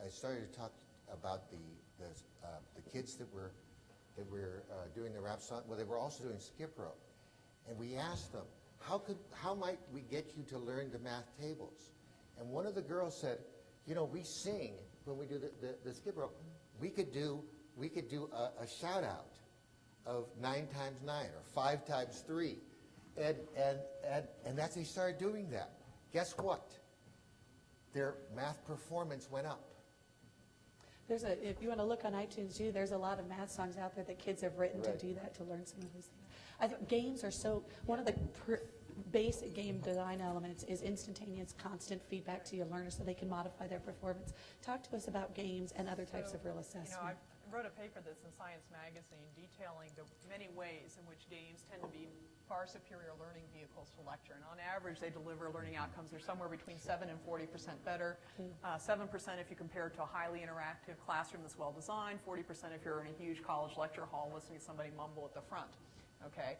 I started to talk about the kids that were doing the rap song. Well, they were also doing skip rope, and we asked them, how might we get you to learn the math tables? And one of the girls said, you know, we sing when we do the skip rope. We could do a shout out of 9 times 9 or 5 times 3, and that's they started doing that. Guess what? Their math performance went up. If you want to look on iTunes too, there's a lot of math songs out there that kids have written to do that, to learn some of those things. I think games are one of the basic game design elements is instantaneous, constant feedback to your learners so they can modify their performance. Talk to us about games and other types of real assessment. You know, I wrote a paper that's in Science Magazine detailing the many ways in which games tend to be far superior learning vehicles to lecture. And on average, they deliver learning outcomes that are somewhere between 7 and 40% better. 7% if you compare it to a highly interactive classroom that's well designed, 40% if you're in a huge college lecture hall listening to somebody mumble at the front. Okay?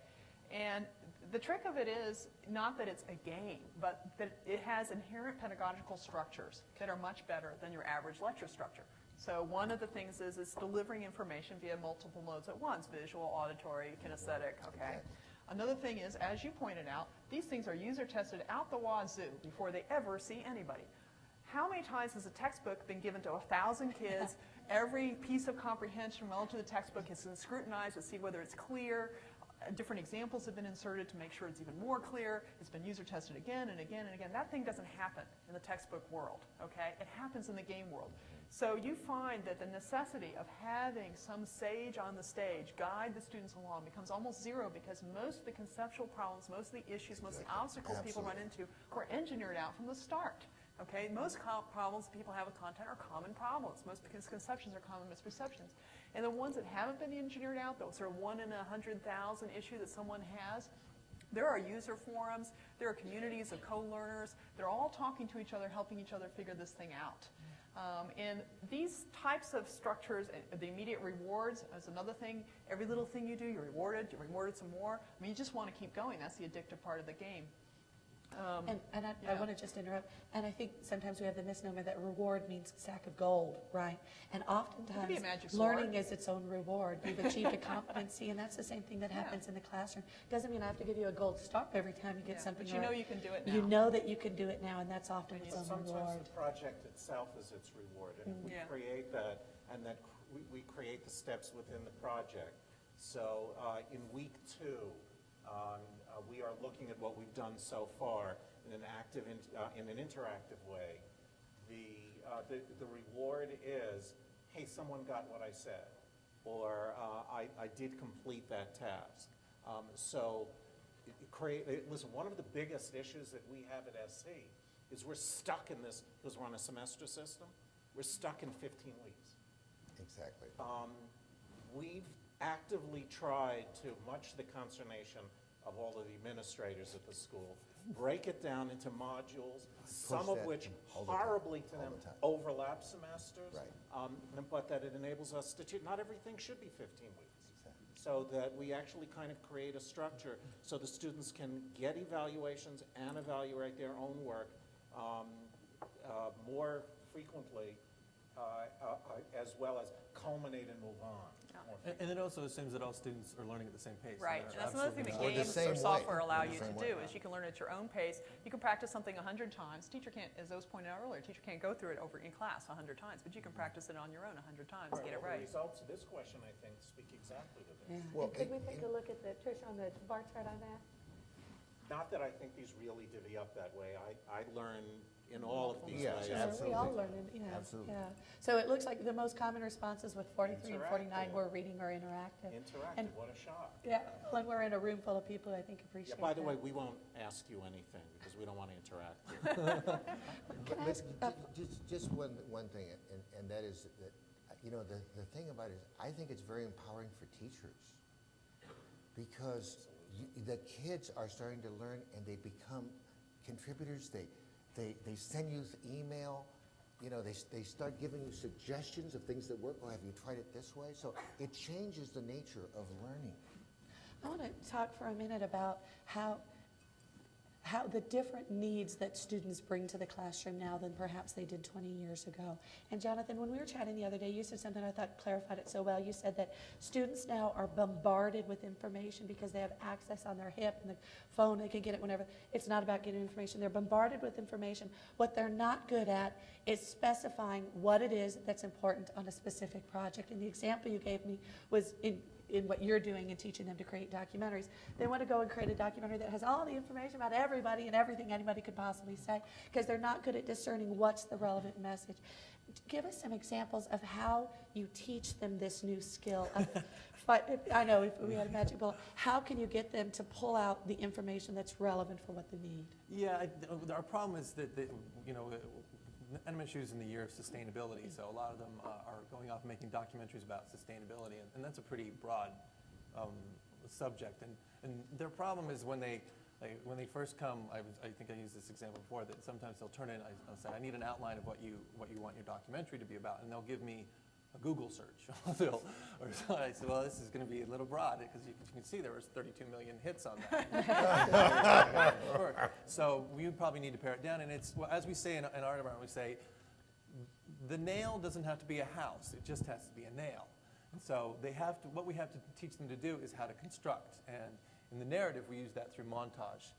And the trick of it is not that it's a game, but that it has inherent pedagogical structures that are much better than your average lecture structure. So one of the things is it's delivering information via multiple modes at once, visual, auditory, kinesthetic, okay? Another thing is, as you pointed out, these things are user tested out the wazoo before they ever see anybody. How many times has a textbook been given to 1,000 kids? Every piece of comprehension relative to the textbook has been scrutinized to see whether it's clear. Different examples have been inserted to make sure it's even more clear. It's been user tested again and again and again. That thing doesn't happen in the textbook world, okay? It happens in the game world. So you find that the necessity of having some sage on the stage guide the students along becomes almost zero, because most of the conceptual problems, most of the issues, most of the obstacles people run into were engineered out from the start. Okay, most problems people have with content are common problems. Most misconceptions are common misperceptions. And the ones that haven't been engineered out, those are 1 in 100,000 issue that someone has, there are user forums, there are communities of co-learners. They're all talking to each other, helping each other figure this thing out. And these types of structures, the immediate rewards is another thing. Every little thing you do, you're rewarded some more. I mean, you just want to keep going. That's the addictive part of the game. I want to just interrupt, and I think sometimes we have the misnomer that reward means a sack of gold, right? And oftentimes learning is its own reward. You've achieved a competency, and that's the same thing that happens in the classroom. Doesn't mean I have to give you a gold star every time you get something but you know you can do it now. You know that you can do it now, and that's often its own reward. Sometimes the project itself is its reward, and we create that, and that we create the steps within the project. So in week 2, we are looking at what we've done so far in an active, in an interactive way. The reward is, hey, someone got what I said, or I did complete that task. So listen, one of the biggest issues that we have at SC is we're stuck in this, because we're on a semester system, we're stuck in 15 weeks. Exactly. We've actively tried to, much to the consternation of all of the administrators at the school, break it down into modules, some of which horribly to them overlap semesters, but that it enables us to, not everything should be 15 weeks. So that we actually kind of create a structure so the students can get evaluations and evaluate their own work more frequently, as well as culminate and move on. And it also assumes that all students are learning at the same pace. Right, and that's another thing that games or software allow you to do, is you can learn at your own pace. You can practice something 100 times. Teacher can't, as those pointed out earlier, teacher can't go through it over in class 100 times, but you can practice it on your own 100 times, get it right. The results of this question, I think, speak exactly to this. Well, could we take a look at Trish, on the bar chart on that? Not that I think these really divvy up that way. I learn in all of these ways. Absolutely. We all learn it, Absolutely. Yeah. So it looks like the most common responses with 43 and 49 were reading or interactive. Interactive, what a shock. Yeah, when we're in a room full of people, I think appreciate by the that. way, we won't ask you anything because we don't want to interact. Can I ask, just one thing, and that is that, you know, the thing about it is, I think it's very empowering for teachers, because the kids are starting to learn and they become contributors. They send you email, you know, they start giving you suggestions of things that work. Oh, have you tried it this way? So it changes the nature of learning. I want to talk for a minute about how how the different needs that students bring to the classroom now than perhaps they did 20 years ago. And Jonathan, when we were chatting the other day, you said something I thought clarified it so well. You said that students now are bombarded with information because they have access on their hip and the phone, they can get it whenever. It's not about getting information. They're bombarded with information. What they're not good at is specifying what it is that's important on a specific project. And the example you gave me was in what you're doing and teaching them to create documentaries. They want to go and create a documentary that has all the information about everybody and everything anybody could possibly say, because they're not good at discerning what's the relevant message. Give us some examples of how you teach them this new skill. But I know if we had a magic bullet, how can you get them to pull out the information that's relevant for what they need? Yeah, our problem is that, you know, NMSU is in the year of sustainability, so a lot of them are going off and making documentaries about sustainability, and that's a pretty broad subject. And their problem is when they first come, I think I used this example before, that sometimes they'll turn in, I'll say, I need an outline of what you want your documentary to be about, and they'll give me a Google search. I said, well, this is going to be a little broad, because you can see there was 32 million hits on that. So we probably need to pare it down, and it's, well, as we say in our department, we say, the nail doesn't have to be a house, it just has to be a nail. And so they have to, what we have to teach them to do is how to construct, and in the narrative we use that through montage,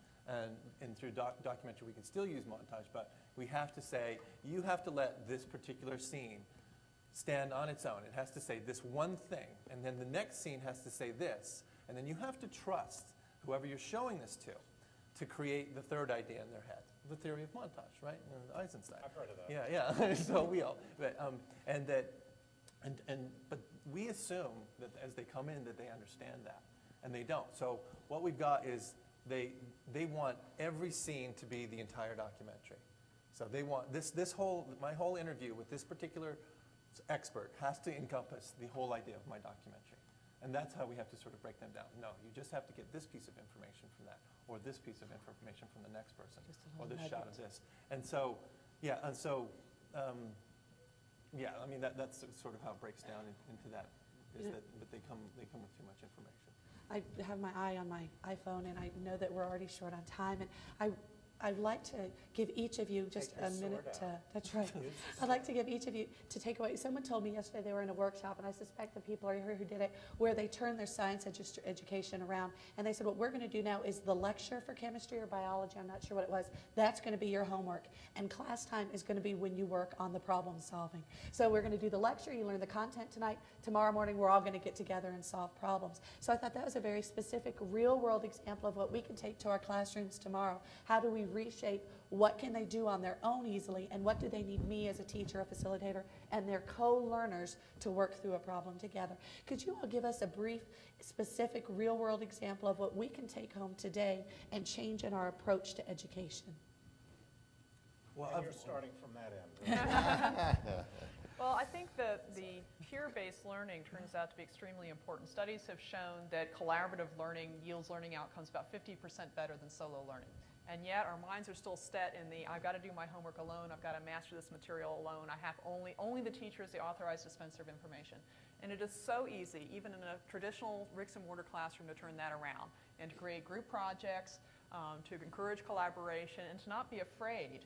and through documentary we can still use montage, but we have to say, you have to let this particular scene stand on its own. It has to say this one thing, and then the next scene has to say this, and then you have to trust whoever you're showing this to create the third idea in their head, the theory of montage, right? Eisenstein. I've heard of that. Yeah, yeah. So we all, but but we assume that as they come in that they understand that, and they don't. So what we've got is they want every scene to be the entire documentary. So they want my whole interview with this particular expert has to encompass the whole idea of my documentary. And that's how we have to sort of break them down. No, you just have to get this piece of information from that, or this piece of information from the next person, or this shot of this. And so, yeah, I mean, that's sort of how it breaks down into that, is that they come with too much information. I have my eye on my iPhone, and I know that we're already short on time, and I'd like to give each of you just a minute to, that's right. I'd like to give each of you to take away. Someone told me yesterday they were in a workshop, and I suspect the people are here who did it, where they turned their science education around, and they said, what we're going to do now is the lecture for chemistry or biology, I'm not sure what it was, that's going to be your homework, and class time is going to be when you work on the problem solving. So we're going to do the lecture, you learn the content tonight, tomorrow morning we're all going to get together and solve problems. So I thought that was a very specific real world example of what we can take to our classrooms tomorrow. How do we reshape what can they do on their own easily, and what do they need me as a teacher, a facilitator, and their co-learners to work through a problem together. Could you all give us a brief, specific, real-world example of what we can take home today and change in our approach to education? Well, and you're starting from that end. Right? Well, I think that the peer-based learning turns out to be extremely important. Studies have shown that collaborative learning yields learning outcomes about 50% better than solo learning. And yet our minds are still set in the, I've got to do my homework alone, I've got to master this material alone, I have only the teacher is the authorized dispenser of information. And it is so easy, even in a traditional bricks and mortar classroom, to turn that around and to create group projects, to encourage collaboration, and to not be afraid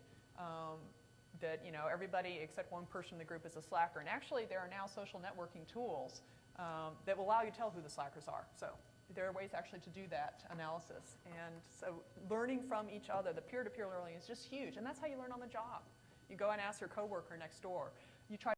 that, you know, everybody except one person in the group is a slacker. And actually there are now social networking tools that will allow you to tell who the slackers are. So there are ways actually to do that analysis. And so learning from each other, the peer-to-peer learning is just huge. And that's how you learn on the job. You go and ask your coworker next door. You try